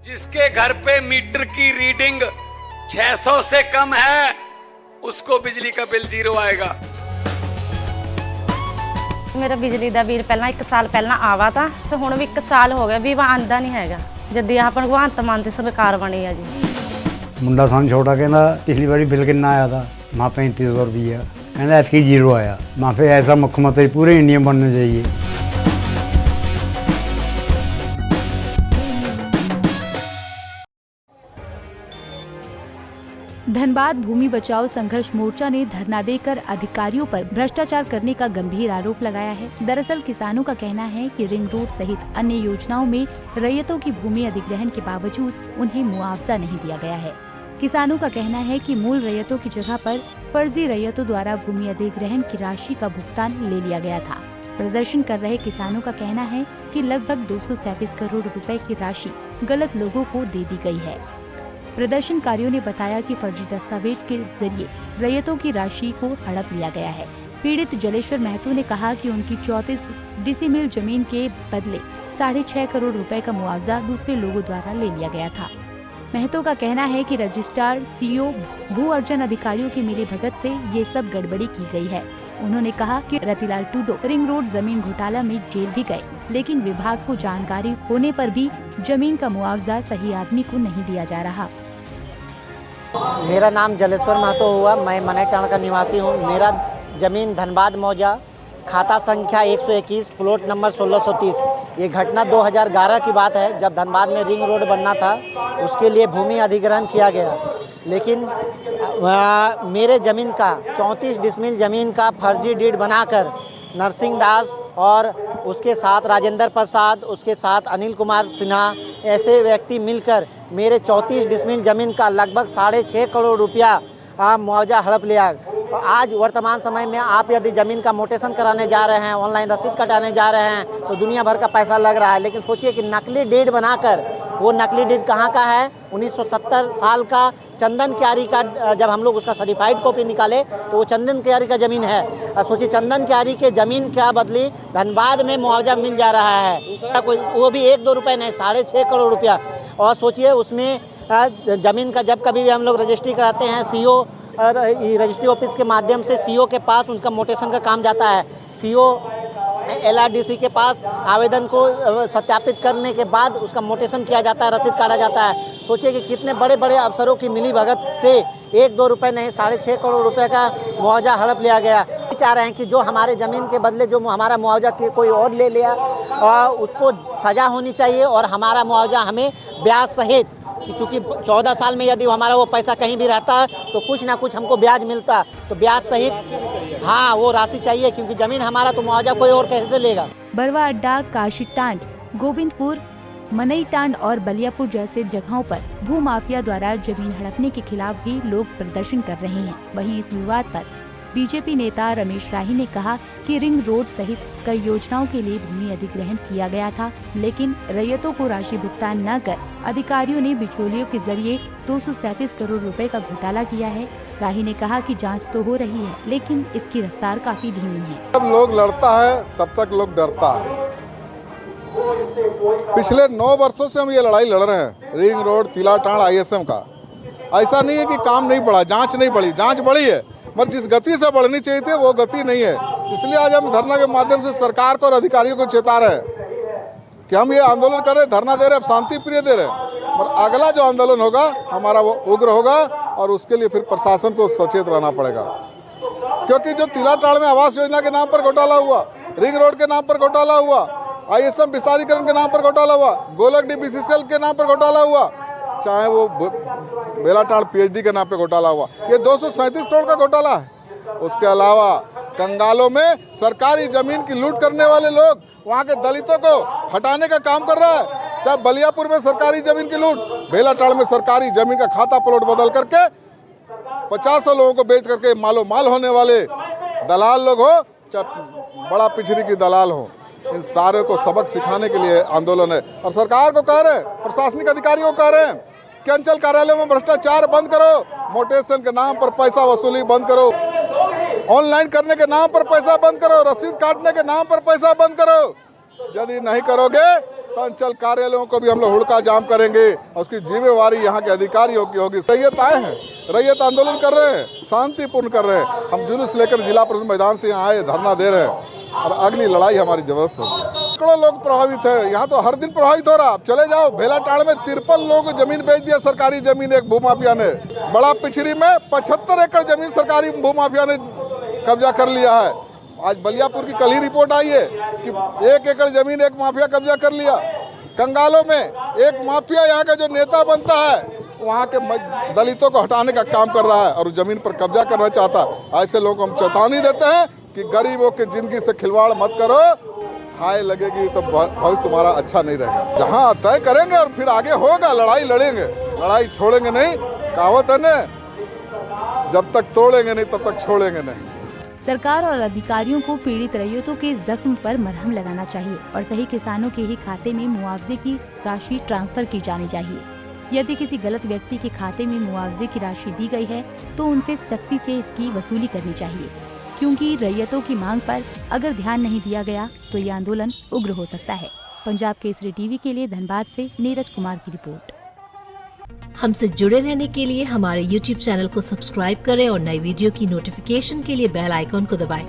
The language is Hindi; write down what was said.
जिसके घर पे मीटर की रीडिंग 600 से कम है उसको बिजली का बिल 0 आएगा। मेरा बिजली ਦਾ ਬਿੱਲ ਪਹਿਲਾਂ 1 ਸਾਲ ਪਹਿਲਾਂ ਆਵਾ ਤਾਂ ਤੇ ਹੁਣ ਵੀ 1 ਸਾਲ ਹੋ ਗਿਆ ਵੀ ਆਂਦਾ ਨਹੀਂ ਹੈਗਾ ਜਦ ਆਹ ਭਗਵੰਤ ਮਾਨ ਦੀ ਸਰਕਾਰ ਬਣੀ ਆ ਜੀ। ਮੁੰਡਾ ਸਾਨੂੰ ਛੋਟਾ ਕਹਿੰਦਾ ਪਿਛਲੀ ਵਾਰੀ ਬਿੱਲ ਕਿੰਨਾ ਆਇਆ था माँ 3500 रुपया कहना ऐसी 0 आया। माँ पे ऐसा मुख्यमंत्री पूरे इंडिया में बनना चाहिए। धनबाद भूमि बचाओ संघर्ष मोर्चा ने धरना देकर अधिकारियों पर भ्रष्टाचार करने का गंभीर आरोप लगाया है। दरअसल किसानों का कहना है कि रिंग रोड सहित अन्य योजनाओं में रैयतों की भूमि अधिग्रहण के बावजूद उन्हें मुआवजा नहीं दिया गया है। किसानों का कहना है कि मूल रैयतों की जगह पर फर्जी रैयतों द्वारा भूमि अधिग्रहण की राशि का भुगतान ले लिया गया था। प्रदर्शन कर रहे किसानों का कहना है कि लगभग 237 करोड़ रुपए की राशि गलत लोगों को दे दी गई है। प्रदर्शनकारियों ने बताया कि फर्जी दस्तावेज के जरिए रैयतों की राशि को हड़प लिया गया है। पीड़ित जलेश्वर महतो ने कहा कि उनकी 34 डिसिमिल जमीन के बदले 6.5 करोड़ रुपए का मुआवजा दूसरे लोगों द्वारा ले लिया गया था। महतो का कहना है कि रजिस्ट्रार, सीओ, भू अर्जन अधिकारियों की मिलीभगत से ये सब गड़बड़ी की गई है। उन्होंने कहा कि रतिलाल टूडो रिंग रोड जमीन घोटाला में जेल भी गए, लेकिन विभाग को जानकारी होने पर भी जमीन का मुआवजा सही आदमी को नहीं दिया जा रहा। मेरा नाम जलेश्वर महतो हुआ, मैं मनेटाण का निवासी हूँ। मेरा ज़मीन धनबाद मौजा, खाता संख्या 121, प्लॉट नंबर 1630। ये घटना 2011 की बात है, जब धनबाद में रिंग रोड बनना था। उसके लिए भूमि अधिग्रहण किया गया, लेकिन मेरे ज़मीन का 34 डिसमिल ज़मीन का फर्जी डीड बनाकर नरसिंह दास और उसके साथ राजेंद्र प्रसाद, उसके साथ अनिल कुमार सिन्हा, ऐसे व्यक्ति मिलकर मेरे 34 डिसमिल ज़मीन का लगभग 6.5 करोड़ रुपया मुआवजा हड़प लिया। आज वर्तमान समय में आप यदि ज़मीन का मोटेशन कराने जा रहे हैं, ऑनलाइन रसीद कटाने जा रहे हैं, तो दुनिया भर का पैसा लग रहा है। लेकिन सोचिए कि नकली डीड बनाकर, वो नकली डीड कहाँ का है? 1970 साल का चंदन क्यारी का, जब हम लोग उसका सर्टिफाइड कॉपी निकाले तो वो चंदन क्यारी का ज़मीन है। सोचिए चंदन क्यारी के ज़मीन क्या बदली धनबाद में मुआवजा मिल जा रहा है, कोई वो भी 1-2 रुपये नहीं, 6.5 करोड़ रुपया। और सोचिए उसमें ज़मीन का जब कभी भी हम लोग रजिस्ट्री कराते हैं, सीओ रजिस्ट्री ऑफिस के माध्यम से सीओ के पास उनका मोटेशन का काम जाता है। सीओ LRDC के पास आवेदन को सत्यापित करने के बाद उसका मोटेशन किया जाता है, रसीद काटा जाता है। सोचिए कि कितने बड़े बड़े अफसरों की मिलीभगत से 1-2 रुपये नहीं, 6.5 करोड़ रुपए का मुआवजा हड़प लिया गया। चाह रहे हैं कि जो हमारे ज़मीन के बदले जो हमारा मुआवजा कोई और ले लिया, उसको सज़ा होनी चाहिए और हमारा मुआवजा हमें ब्याज सहित, क्योंकि 14 साल में यदि हमारा वो पैसा कहीं भी रहता तो कुछ ना कुछ हमको ब्याज मिलता, तो ब्याज सहित हाँ वो राशि चाहिए, क्योंकि ज़मीन हमारा तो मुआवजा कोई और कैसे लेगा। बरवा अड्डा, काशीटांड, गोविंदपुर, मनईटांड और बलियापुर जैसे जगहों पर भू माफिया द्वारा जमीन हड़पने के खिलाफ भी लोग प्रदर्शन कर रहे हैं। वहीं इस विवाद पर बीजेपी नेता रमेश राही ने कहा कि रिंग रोड सहित कई योजनाओं के लिए भूमि अधिग्रहण किया गया था, लेकिन रैयतों को राशि भुगतान न कर अधिकारियों ने बिचौलियों के जरिए 237 करोड़ रुपए का घोटाला किया है। राही ने कहा कि जांच तो हो रही है, लेकिन इसकी रफ्तार काफी धीमी है। जब लोग लड़ता है तब तक लोग डरता है। पिछले 9 वर्षों से हम ये लड़ाई लड़ रहे हैं, रिंग रोड, तिलाटांड, ISM का। ऐसा नहीं है कि काम नहीं बढ़ा, जांच नहीं बढ़ी, जांच बढ़ी है, मगर जिस गति से बढ़नी चाहिए थी वो गति नहीं है। इसलिए आज हम धरना के माध्यम से सरकार को और अधिकारियों को चेता रहे हैं कि हम ये आंदोलन कर रहे, धरना दे रहे, अब शांति प्रिय दे रहे, और अगला जो आंदोलन होगा हमारा वो उग्र होगा, और उसके लिए फिर प्रशासन को सचेत रहना पड़ेगा। क्योंकि जो तिलाटांड में आवास योजना के नाम पर घोटाला हुआ, रिंग रोड के नाम पर घोटाला हुआ, ISM विस्तारीकरण के नाम पर घोटाला हुआ, गोलक DBCCL के नाम पर घोटाला हुआ, चाहे वो बेलाटांड PhD के नाम पे घोटाला हुआ, ये 237 करोड़ का घोटाला है। उसके अलावा कंगालों में सरकारी जमीन की लूट करने वाले लोग वहाँ के दलितों को हटाने का काम कर रहा है। चाहे बलियापुर में सरकारी जमीन की लूट, बेलाटांड में सरकारी जमीन का खाता प्लॉट बदल करके 50 लोगों को बेच करके मालो माल होने वाले दलाल लोग हो, चाहे बड़ा पिछड़ी की दलाल हो, इन सारे को सबक सिखाने के लिए आंदोलन है। और सरकार को कह रहे हैं, प्रशासनिक अधिकारियों को कह रहे हैं कि अंचल कार्यालय में भ्रष्टाचार बंद करो, मोटेशन के नाम पर पैसा वसूली बंद करो, ऑनलाइन करने के नाम पर पैसा बंद करो, रसीद काटने के नाम पर पैसा बंद करो। यदि नहीं करोगे तो अंचल कार्यालयों को भी हम लोग हुड़का जाम करेंगे और उसकी जिम्मेवारी यहाँ के अधिकारियों की होगी। रैयत आए हैं, रैयत आंदोलन कर रहे हैं, शांतिपूर्ण कर रहे हैं। हम जुलूस लेकर जिला परिषद मैदान से यहाँ आए, धरना दे रहे हैं और अगली लड़ाई हमारी जबरदस्त होगी। सैकड़ों लोग प्रभावित है, यहाँ तो हर दिन प्रभावित हो रहा। आप चले जाओ भेलाटाड़ में 53 लोग जमीन बेच दिया, सरकारी जमीन एक भूमाफिया ने। बड़ा पिछड़ी में 75 एकड़ जमीन सरकारी भूमाफिया ने कब्जा कर लिया है। आज बलियापुर की कल ही रिपोर्ट आई है कि 1 एकड़ जमीन एक माफिया कब्जा कर लिया। कंगालों में एक माफिया यहाँ का जो नेता बनता है वहाँ के दलितों को हटाने का काम कर रहा है और जमीन पर कब्जा करना चाहता है। ऐसे लोगों को हम चेतावनी देते हैं कि गरीबों की जिंदगी से खिलवाड़ मत करो, हाय लगेगी तो भविष्य तुम्हारा अच्छा नहीं रहेगा। जहाँ तय करेंगे और फिर आगे होगा, लड़ाई लड़ेंगे, लड़ाई छोड़ेंगे नहीं। कहावत है ना, जब तक तोड़ेंगे नहीं तब तक छोड़ेंगे नहीं। सरकार और अधिकारियों को पीड़ित रैयतों के जख्म पर मरहम लगाना चाहिए और सही किसानों के ही खाते में मुआवजे की राशि ट्रांसफर की जानी चाहिए। यदि किसी गलत व्यक्ति के खाते में मुआवजे की राशि दी गई है तो उनसे सख्ती से इसकी वसूली करनी चाहिए, क्योंकि रैयतों की मांग पर अगर ध्यान नहीं दिया गया तो ये आंदोलन उग्र हो सकता है। पंजाब केसरी टीवी के लिए धनबाद से नीरज कुमार की रिपोर्ट। हमसे जुड़े रहने के लिए हमारे YouTube चैनल को सब्सक्राइब करें और नई वीडियो की नोटिफिकेशन के लिए बेल आइकॉन को दबाएं।